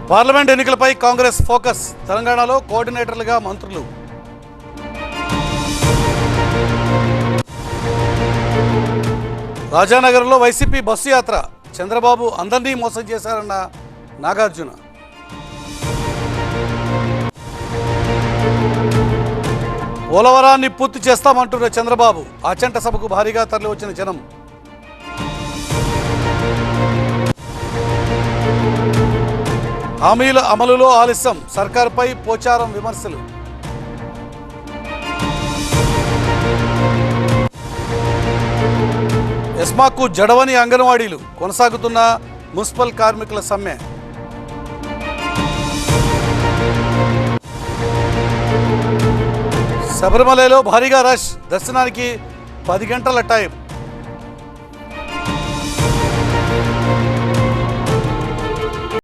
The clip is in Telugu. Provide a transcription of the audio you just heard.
పార్లమెంట్ ఎన్నికలపై కాంగ్రెస్ ఫోకస్. తెలంగాణలో కోఆర్డినేటర్లుగా మంత్రులు. రాజానగర్లో వైసీపీ బస్సు యాత్ర. చంద్రబాబు అందరినీ మోసం చేశారన్న నాగార్జున. పోలవరాన్ని పూర్తి చేస్తామంటున్న చంద్రబాబు. ఆచంట సభకు భారీగా తరలివచ్చిన జనం. హామీల అమలులో ఆలస్యం. సర్కారుపై పోచారం విమర్శలు. ఎస్మాకు జడవని అంగన్వాడీలు. కొనసాగుతున్న మున్సిపల్ కార్మికుల సమ్మె. శబరిమలలో భారీగా రష్. దర్శనానికి 10 గంటల టైం.